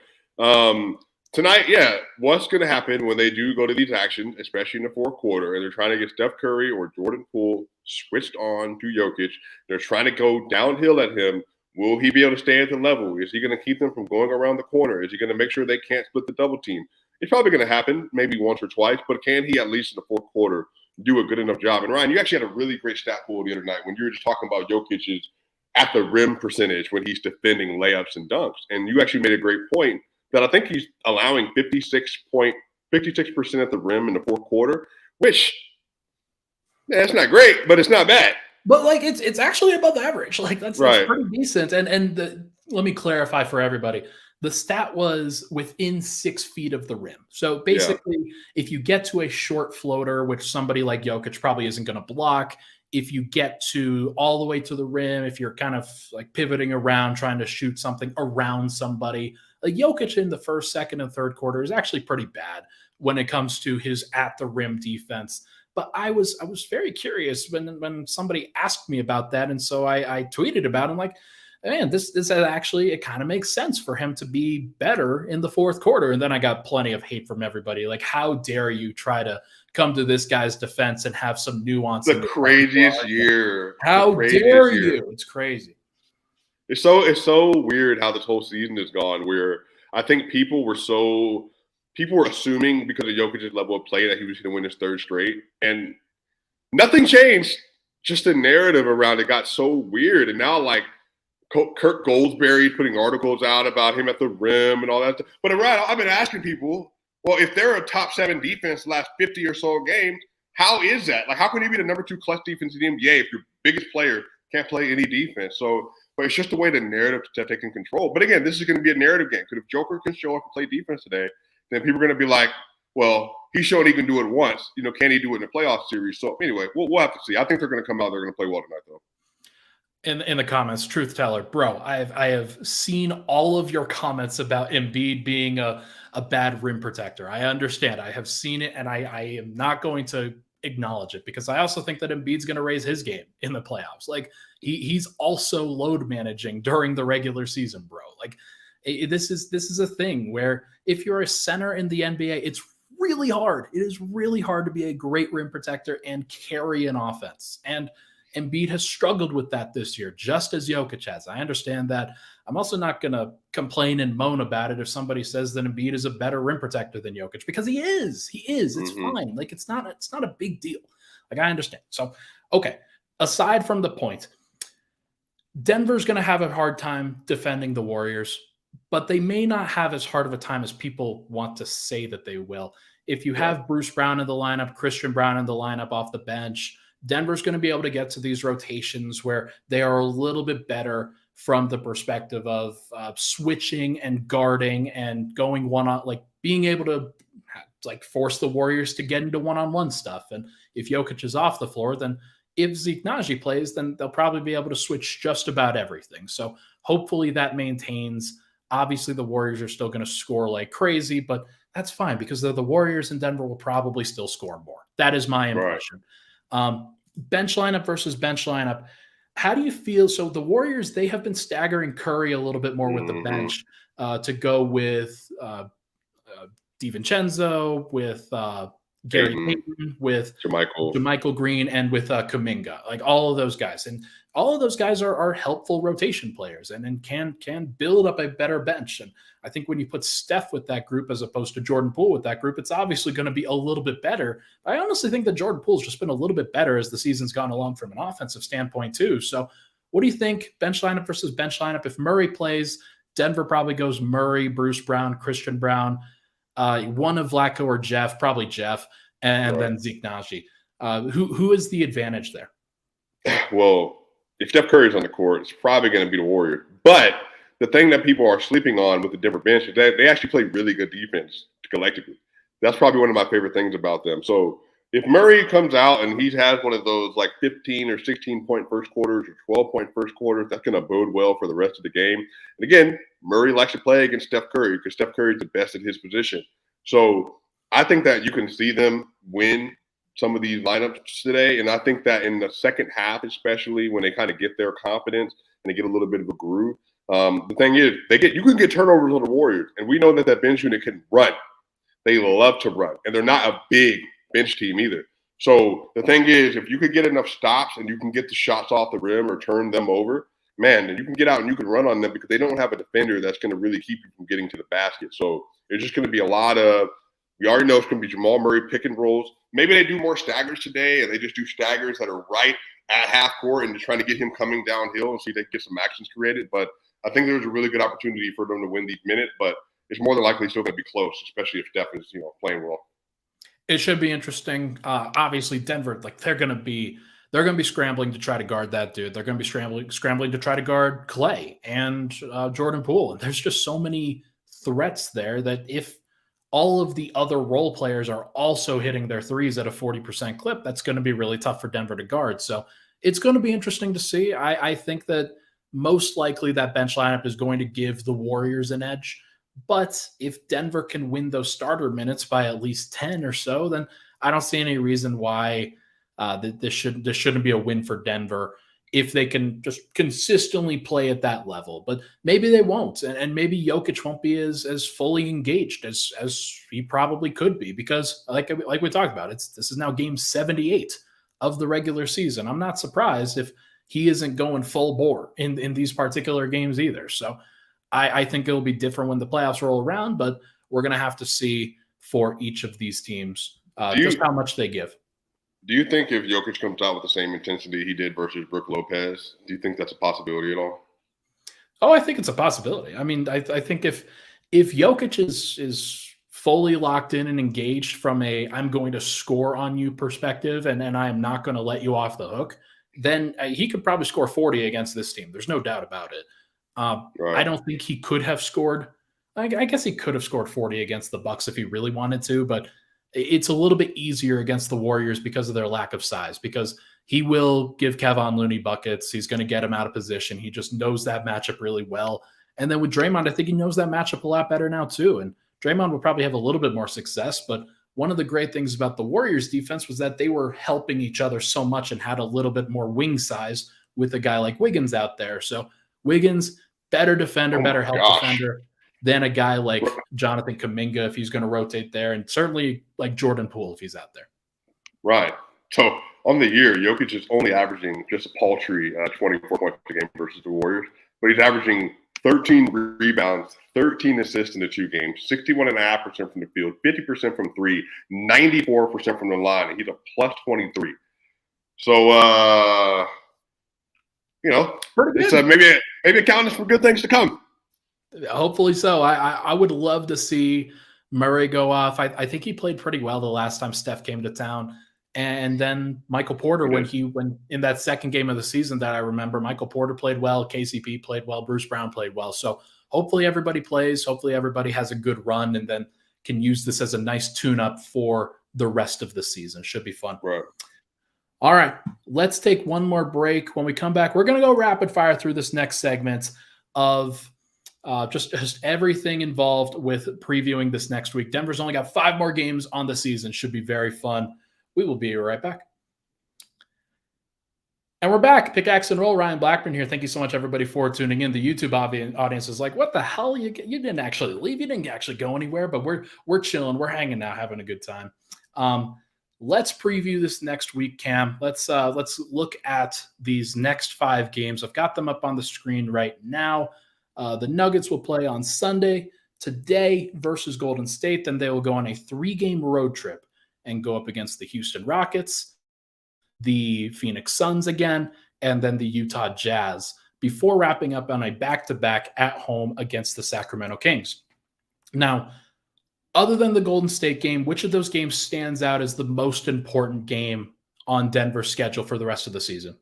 tonight, yeah, what's going to happen when they do go to these actions, especially in the fourth quarter, and they're trying to get Steph Curry or Jordan Poole switched on to Jokic? They're trying to go downhill at him. Will he be able to stay at the level? Is he going to keep them from going around the corner? Is he going to make sure they can't split the double team? It's probably going to happen maybe once or twice, but can he at least in the fourth quarter do a good enough job? And Ryan, you actually had a really great stat pool the other night when you were just talking about Jokic's at the rim percentage when he's defending layups and dunks. And you actually made a great point that I think he's allowing 56% at the rim in the fourth quarter, which it's not great, but it's not bad. But like it's actually above average. Like that's Right. pretty decent. And let me clarify for everybody. The stat was within 6 feet of the rim. So basically, if you get to a short floater, which somebody like Jokic probably isn't going to block, if you get to all the way to the rim, if you're kind of like pivoting around, trying to shoot something around somebody, like Jokic in the first, second, and third quarter is actually pretty bad when it comes to his at the rim defense. But I was very curious when somebody asked me about that, and so I tweeted about it. I'm like, man, this actually, it kind of makes sense for him to be better in the fourth quarter. And then I got plenty of hate from everybody. Like, how dare you try to come to this guy's defense and have some nuance? The craziest year. How dare you? It's crazy. It's so weird how this whole season has gone. Where I think people were assuming because of Jokic's level of play that he was going to win his third straight, and nothing changed. Just the narrative around it got so weird, and now like Kirk Goldsberry's putting articles out about him at the rim and all that. But I've been asking people, well, if they're a top 7 defense the last 50 or so games, how is that? Like, how can you be the number 2 clutch defense in the NBA if your biggest player can't play any defense? So, but it's just the way the narrative that they can control. But again, this is going to be a narrative game. Because if Joker can show up and play defense today, then people are going to be like, well, he's shown he can do it once. Can he do it in a playoff series? So anyway, we'll have to see. I think they're going to come out. They're going to play well tonight, though. In the comments, truth teller, bro, I have seen all of your comments about Embiid being a bad rim protector. I understand. I have seen it, and I am not going to acknowledge it because I also think that Embiid's going to raise his game in the playoffs. Like he's also load managing during the regular season, bro. Like this is a thing where if you're a center in the NBA, it's really hard. It is really hard to be a great rim protector and carry an offense. And Embiid has struggled with that this year, just as Jokic has. I understand that. I'm also not going to complain and moan about it if somebody says that Embiid is a better rim protector than Jokic, because he is. He is. It's fine. Like, it's not a big deal. Like, I understand. So, okay. Aside from the point, Denver's going to have a hard time defending the Warriors, but they may not have as hard of a time as people want to say that they will. If you have Bruce Brown in the lineup, Christian Brown in the lineup off the bench, Denver's going to be able to get to these rotations where they are a little bit better from the perspective of switching and guarding and going one-on, like being able to like force the Warriors to get into one-on-one stuff. And if Jokic is off the floor, then if Zeke Naji plays, then they'll probably be able to switch just about everything. So hopefully that maintains. Obviously, the Warriors are still going to score like crazy, but that's fine because they're the Warriors, and Denver will probably still score more. That is my impression. Right. Bench lineup versus bench lineup. How do you feel? So the Warriors, they have been staggering Curry a little bit more with the bench to go with DiVincenzo, with Gary Payton, with JaMychal Green, and with Kuminga, like all of those guys. And all of those guys are helpful rotation players and can build up a better bench. And I think when you put Steph with that group as opposed to Jordan Poole with that group, it's obviously going to be a little bit better. I honestly think that Jordan Poole's just been a little bit better as the season's gone along from an offensive standpoint too. So what do you think, bench lineup versus bench lineup? If Murray plays, Denver probably goes Murray, Bruce Brown, Christian Brown, one of Vlatko or Jeff, probably Jeff, and then Zeke Naji. Who is the advantage there? Well, if Steph Curry's on the court, it's probably going to be the Warriors. But the thing that people are sleeping on with the Denver bench is that they actually play really good defense collectively. That's probably one of my favorite things about them. So if Murray comes out and he has one of those like 15 or 16-point first quarters or 12-point first quarters, that's going to bode well for the rest of the game. And again, Murray likes to play against Steph Curry because Steph Curry is the best at his position. So I think that you can see them win some of these lineups today. And I think that in the second half, especially when they kind of get their confidence and they get a little bit of a groove, the thing is, you can get turnovers on the Warriors. And we know that bench unit can run. They love to run. And they're not a big bench team either. So the thing is, if you could get enough stops and you can get the shots off the rim or turn them over, man, then you can get out and you can run on them because they don't have a defender that's going to really keep you from getting to the basket. So there's just going to be a lot of, we already know it's going to be Jamal Murray pick and rolls. Maybe they do more staggers today and they just do staggers that are right at half court and just trying to get him coming downhill and see if they can get some actions created. But I think there's a really good opportunity for them to win these minutes, but it's more than likely still going to be close, especially if Steph is, playing well. It should be interesting. Obviously, Denver, like they're going to be scrambling to try to guard that dude. They're going to be scrambling to try to guard Clay and Jordan Poole. And there's just so many threats there that if all of the other role players are also hitting their threes at a 40% clip, that's going to be really tough for Denver to guard. So it's going to be interesting to see. I think that most likely that bench lineup is going to give the Warriors an edge. But if Denver can win those starter minutes by at least 10 or so, then I don't see any reason why this shouldn't be a win for Denver if they can just consistently play at that level. But maybe they won't, and maybe Jokic won't be as fully engaged as he probably could be because, like we talked about, this is now game 78 of the regular season. I'm not surprised if he isn't going full bore in these particular games either. So I think it'll be different when the playoffs roll around, but we're going to have to see for each of these teams just how much they give. Do you think if Jokic comes out with the same intensity he did versus Brook Lopez, do you think that's a possibility at all? Oh, I think it's a possibility. I mean, I think if Jokic is fully locked in and engaged from a I'm going to score on you perspective and I am not going to let you off the hook, then he could probably score 40 against this team. There's no doubt about it. Right. I don't think he could have scored. I guess he could have scored 40 against the Bucks if he really wanted to, but it's a little bit easier against the Warriors because of their lack of size, because he will give Kevon Looney buckets. He's going to get him out of position. He just knows that matchup really well. And then with Draymond, I think he knows that matchup a lot better now too. And Draymond will probably have a little bit more success, but one of the great things about the Warriors defense was that they were helping each other so much and had a little bit more wing size with a guy like Wiggins out there. So Wiggins, better defender, better help defender. than a guy like Jonathan Kuminga if he's going to rotate there, and certainly like Jordan Poole if he's out there. Right. So on the year, Jokic is only averaging just a paltry 24 points a game versus the Warriors, but he's averaging 13 rebounds, 13 assists in the 2 games, 61.5% from the field, 50% from 3, 94% from the line, and he's a plus 23. So, it's maybe accounting for good things to come. Hopefully so. I would love to see Murray go off. I think he played pretty well the last time Steph came to town. And then Michael Porter, when in that second game of the season that I remember, Michael Porter played well, KCP played well, Bruce Brown played well. So hopefully everybody plays. Hopefully everybody has a good run and then can use this as a nice tune-up for the rest of the season. Should be fun. Right. All right, let's take one more break. When we come back, we're going to go rapid fire through this next segment of just everything involved with previewing this next week. Denver's only got 5 more games on the season. Should be very fun. We will be right back. And we're back. Pickaxe and Roll. Ryan Blackburn here. Thank you so much, everybody, for tuning in. The YouTube audience is like, what the hell? You didn't actually leave. You didn't actually go anywhere, but we're chilling. We're hanging out, having a good time. Let's preview this next week, Cam. Let's look at these next 5 games. I've got them up on the screen right now. The Nuggets will play on Sunday today versus Golden State. Then they will go on a 3-game road trip and go up against the Houston Rockets, the Phoenix Suns again, and then the Utah Jazz before wrapping up on a back-to-back at home against the Sacramento Kings. Now, other than the Golden State game, which of those games stands out as the most important game on Denver's schedule for the rest of the season?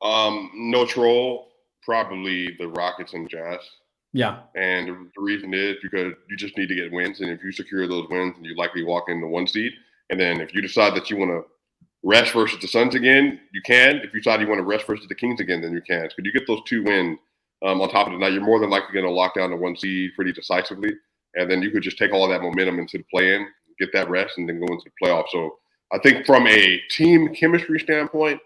No troll, probably the Rockets and Jazz. Yeah. And the reason is because you just need to get wins. And if you secure those wins, you likely walk in the 1 seed. And then if you decide that you want to rest versus the Suns again, you can. If you decide you want to rest versus the Kings again, then you can. Because you get those 2 wins on top of it. Now, you're more than likely going to lock down the 1 seed pretty decisively. And then you could just take all of that momentum into the play-in, get that rest, and then go into the playoffs. So I think from a team chemistry standpoint,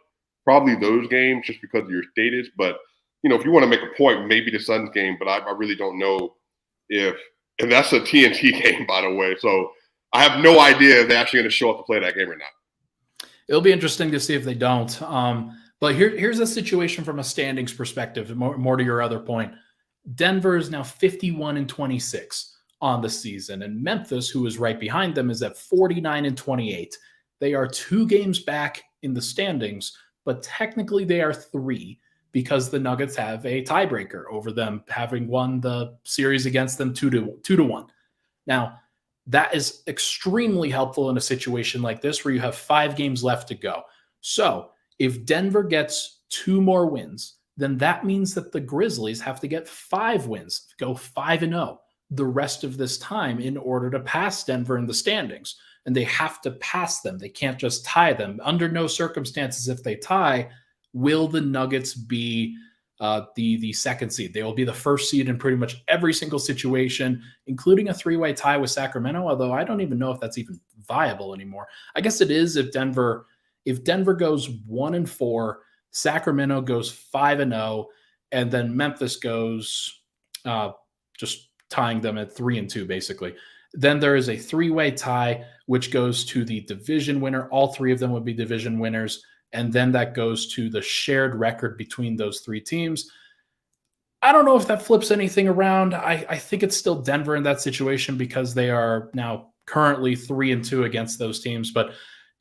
probably those games just because of your status. But, if you want to make a point, maybe the Suns game. But I really don't know if – and that's a TNT game, by the way. So I have no idea if they're actually going to show up to play that game or not. It'll be interesting to see if they don't. But here's a situation from a standings perspective, more to your other point. Denver is now 51-26 on the season, and Memphis, who is right behind them, is at 49-28. They are 2 games back in the standings, but technically they are 3 because the Nuggets have a tiebreaker over them, having won the series against them 2-1. Now, that is extremely helpful in a situation like this where you have 5 games left to go. So if Denver gets 2 more wins, then that means that the Grizzlies have to get 5 wins, go 5-0 the rest of this time in order to pass Denver in the standings. And they have to pass them. They can't just tie them. Under no circumstances, if they tie, will the Nuggets be the second seed. They will be the first seed in pretty much every single situation, including a 3-way tie with Sacramento, although I don't even know if that's even viable anymore. I guess it is if Denver goes 1-4, Sacramento goes 5-0, and then Memphis goes just tying them at 3-2, basically. Then there is a 3-way tie, which goes to the division winner. All 3 of them would be division winners. And then that goes to the shared record between those 3 teams. I don't know if that flips anything around. I think it's still Denver in that situation because they are now currently 3-2 against those teams, but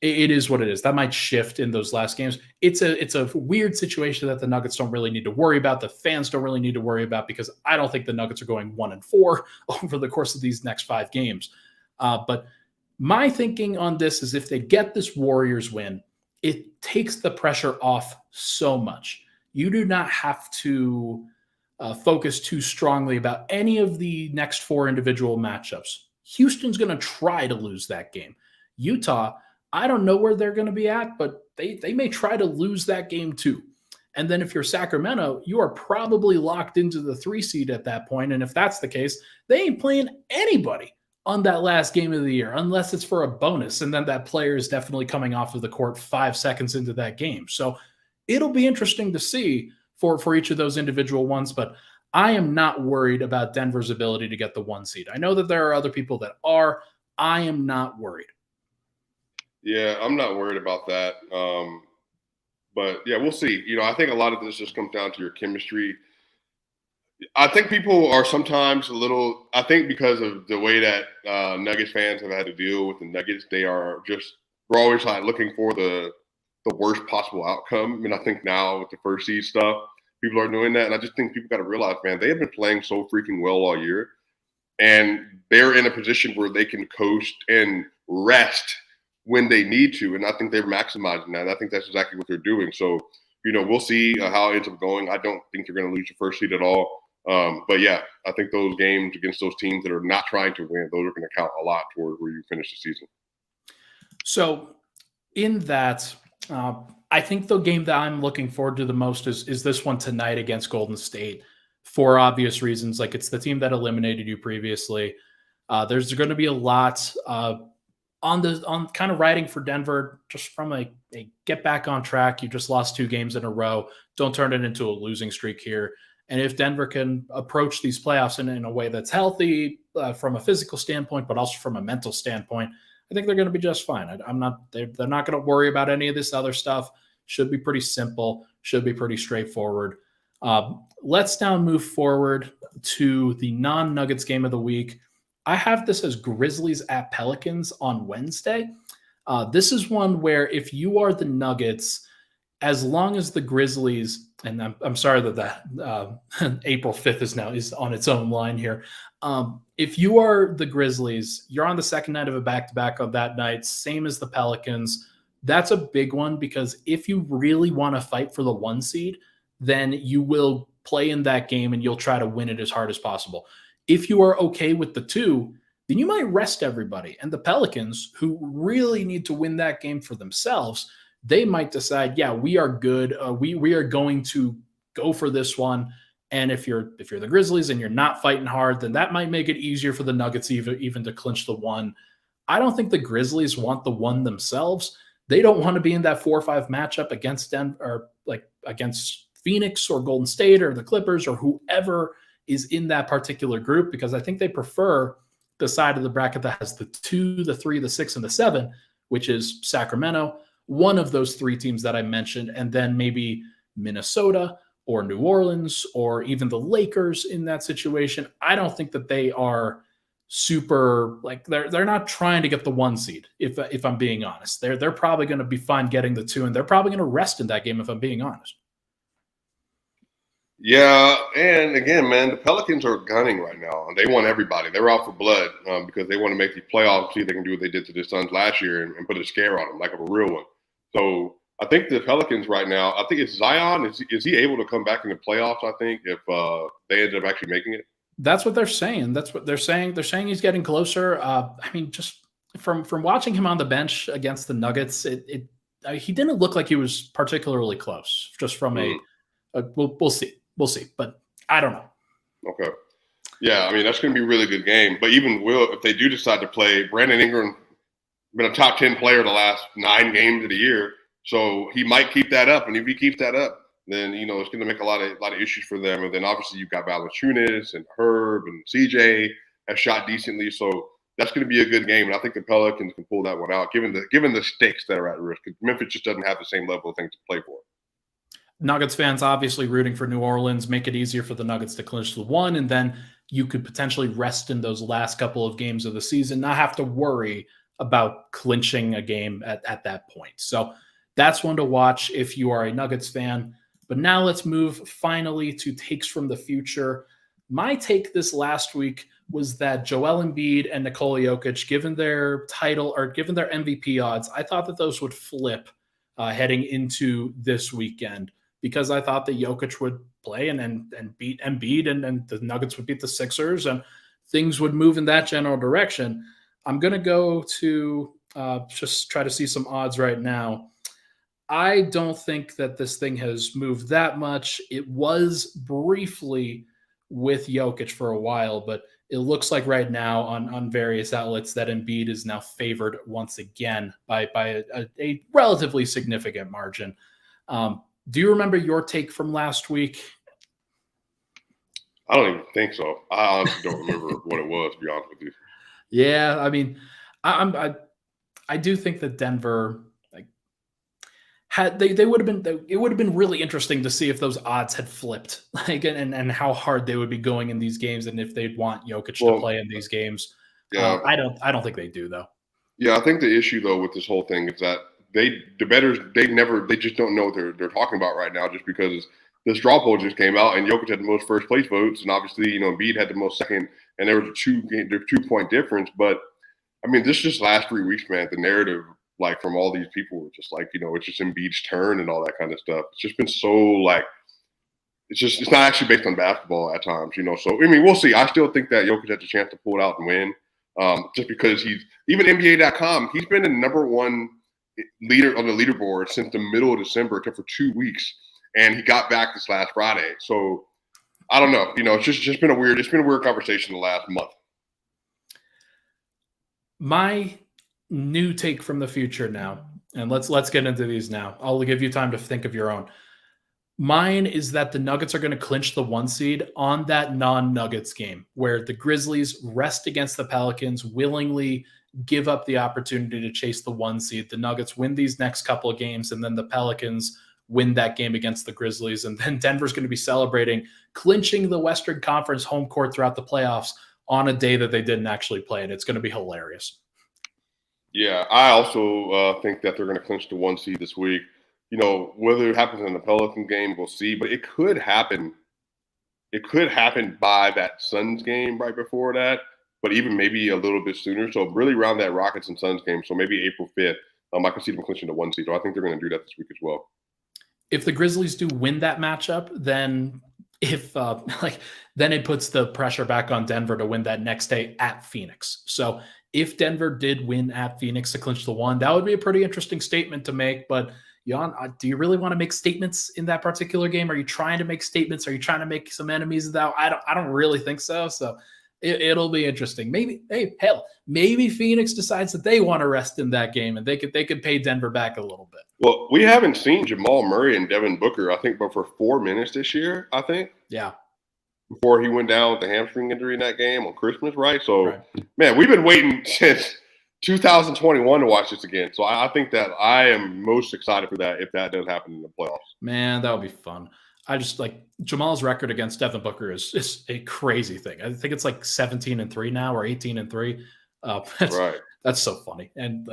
it is what it is. That might shift in those last games. It's a weird situation that the Nuggets don't really need to worry about. The fans don't really need to worry about because I don't think the Nuggets are going 1-4 over the course of these next 5 games. But my thinking on this is if they get this Warriors win, it takes the pressure off so much. You do not have to focus too strongly about any of the next 4 individual matchups. Houston's going to try to lose that game. Utah, I don't know where they're going to be at, but they may try to lose that game too. And then if you're Sacramento, you are probably locked into the 3 seed at that point. And if that's the case, they ain't playing anybody on that last game of the year, unless it's for a bonus. And then that player is definitely coming off of the court 5 seconds into that game. So it'll be interesting to see for each of those individual ones. But I am not worried about Denver's ability to get the 1 seed. I know that there are other people that are. I am not worried. Yeah, I'm not worried about that. But yeah, we'll see. I think a lot of this just comes down to your chemistry. I think people are sometimes a little. I think because of the way that Nuggets fans have had to deal with the Nuggets, we're always like looking for the worst possible outcome. And I think now with the first seed stuff, people are doing that. And I just think people got to realize, man, they have been playing so freaking well all year, and they're in a position where they can coast and rest when they need to. And I think they're maximizing that. And I think that's exactly what they're doing. So, we'll see how it ends up going. I don't think they're going to lose the first seed at all. But yeah, I think those games against those teams that are not trying to win, those are going to count a lot toward where you finish the season. So in that, I think the game that I'm looking forward to the most is this one tonight against Golden State, for obvious reasons. Like, it's the team that eliminated you previously. There's going to be a lot on kind of riding for Denver, just from a get back on track. You just lost 2 games in a row. Don't turn it into a losing streak here. And if Denver can approach these playoffs in a way that's healthy from a physical standpoint, but also from a mental standpoint, I think they're going to be just fine. They're not going to worry about any of this other stuff. Should be pretty simple. Should be pretty straightforward. Let's now move forward to the non-Nuggets game of the week. I have this as Grizzlies at Pelicans on Wednesday. This is one where if you are the Nuggets, as long as the Grizzlies, and I'm sorry that April 5th is on its own line here. If you are the Grizzlies, you're on the second night of a back-to-back of that night, same as the Pelicans. That's a big one, because if you really want to fight for the 1 seed, then you will play in that game and you'll try to win it as hard as possible. If you are okay with the 2, then you might rest everybody. And the Pelicans, who really need to win that game for themselves, they might decide, yeah, we are good. We are going to go for this one. And if you're the Grizzlies and you're not fighting hard, then that might make it easier for the Nuggets even to clinch the 1. I don't think the Grizzlies want the 1 themselves. They don't want to be in that 4-5 matchup against Denver, or like against Phoenix or Golden State or the Clippers or whoever is in that particular group, because I think they prefer the side of the bracket that has the 2, the 3, the 6, and the 7, which is Sacramento, one of those 3 teams that I mentioned, and then maybe Minnesota or New Orleans or even the Lakers in that situation. I don't think that they are super, like, they're not trying to get the 1 seed, if I'm being honest. They're probably going to be fine getting the 2, and they're probably going to rest in that game, if I'm being honest. Yeah, and again, man, the Pelicans are gunning right now, and they want everybody. They're out for blood because they want to make the playoffs, see if they can do what they did to the Suns last year and put a scare on them, like a real one. So I think the Pelicans right now, I think it's Zion. Is he able to come back in the playoffs, I think, if they ended up actually making it? That's what they're saying. That's what they're saying. They're saying he's getting closer. I mean, just from watching him on the bench against the Nuggets, he didn't look like he was particularly close. Just from we'll see. We'll see, but I don't know. Okay. Yeah, I mean, that's going to be a really good game. But even if they do decide to play, Brandon Ingram been a top 10 player the last 9 games of the year, so he might keep that up. And if he keeps that up, then it's going to make a lot of issues for them. And then obviously you've got Valanciunas and Herb and CJ have shot decently, so that's going to be a good game. And I think the Pelicans can pull that one out, given the stakes that are at risk. Because Memphis just doesn't have the same level of things to play for. Nuggets fans obviously rooting for New Orleans, make it easier for the Nuggets to clinch the 1, and then you could potentially rest in those last couple of games of the season, not have to worry about clinching a game at that point. So that's one to watch if you are a Nuggets fan. But now let's move finally to takes from the future. My take this last week was that Joel Embiid and Nikola Jokić, given their title or given their MVP odds, I thought that those would flip heading into this weekend, because I thought that Jokic would play and beat Embiid, and the Nuggets would beat the Sixers, and things would move in that general direction. I'm going to go to just try to see some odds right now. I don't think that this thing has moved that much. It was briefly with Jokic for a while, but it looks like right now on various outlets that Embiid is now favored once again by a relatively significant margin. Do you remember your take from last week? I don't even think so. I honestly don't remember what it was, to be honest with you. Yeah, I mean, I do think that Denver like had they would have been it would have been really interesting to see if those odds had flipped, like and how hard they would be going in these games, and if they'd want Jokic to Well, play in these games. yeah, I don't think they do though. yeah. I think the issue though with this whole thing is that the bettors they just don't know what they're talking about right now, just because this draw poll just came out and Jokic had the most first place votes, and obviously Embiid had the most second, and there was a 2 point difference. But I mean, this just last 3 weeks, man. The narrative, like from all these people, were just like it's just Embiid's turn and all that kind of stuff. It's just been so like it's not actually based on basketball at times. So I mean, we'll see. I still think that Jokic has a chance to pull it out and win, just because he's even NBA.com. He's been the number one leader on the leaderboard since the middle of December, except for 2 weeks, and he got back this last Friday. So I don't know. It's just been a weird conversation the last month. My new take from the future now, and let's get into these now. I'll give you time to think of your own. Mine is that the Nuggets are going to clinch the 1 seed on that non-Nuggets game where the Grizzlies rest against the Pelicans, willingly give up the opportunity to chase the 1 seed. The Nuggets win these next couple of games, and then the Pelicans win that game against the Grizzlies. And then Denver's going to be celebrating clinching the Western Conference home court throughout the playoffs on a day that they didn't actually play. And it's going to be hilarious. Yeah, I also think that they're going to clinch the 1 seed this week. Whether it happens in the Pelican game, we'll see. But it could happen. It could happen by that Suns game right before that, but even maybe a little bit sooner. So really around that Rockets and Suns game. So maybe April 5th, I can see them clinching the 1 seed. So I think they're going to do that this week as well. If the Grizzlies do win that matchup, then then it puts the pressure back on Denver to win that next day at Phoenix. So if Denver did win at Phoenix to clinch the 1, that would be a pretty interesting statement to make. But Jan, do you really want to make statements in that particular game? Are you trying to make statements? Are you trying to make some enemies of that? I don't really think so. So it'll be interesting. Maybe Phoenix decides that they want to rest in that game, and they could pay Denver back a little bit. Well, we haven't seen Jamal Murray and Devin Booker, I think, but for 4 minutes this year, I think. Yeah. Before he went down with the hamstring injury in that game on Christmas, right? So, Man, we've been waiting since 2021 to watch this again. So I think that I am most excited for that if that does happen in the playoffs. Man, that would be fun. I just Jamal's record against Devin Booker is a crazy thing. I think it's like 17-3 now or 18-3. Right. That's so funny. And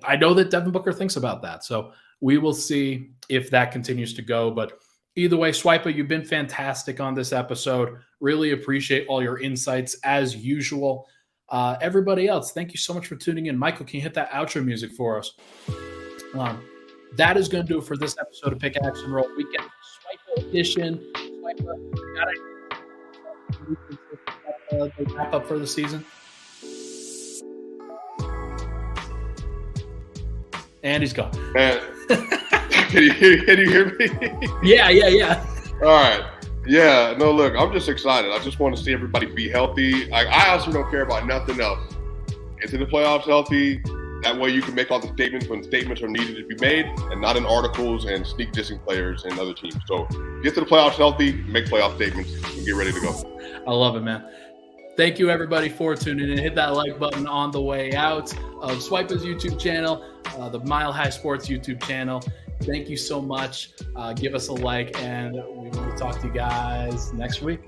I know that Devin Booker thinks about that. So we will see if that continues to go. But either way, Swipa, you've been fantastic on this episode. Really appreciate all your insights as usual. Everybody else, thank you so much for tuning in. Michael, can you hit that outro music for us? That is going to do it for this episode of Pickaxe and Roll Weekend Swipa edition. Swipa, the wrap up for the season. And he's gone. Can you hear me? Yeah. All right. Yeah. No, look, I'm just excited. I just want to see everybody be healthy. I also don't care about nothing else. Get to the playoffs healthy. That way you can make all the statements when statements are needed to be made and not in articles and sneak dissing players and other teams. So get to the playoffs healthy, make playoff statements, and get ready to go. I love it, man. Thank you, everybody, for tuning in. Hit that like button on the way out of Swipa's YouTube channel, the Mile High Sports YouTube channel. Thank you so much. Give us a like, and we will talk to you guys next week.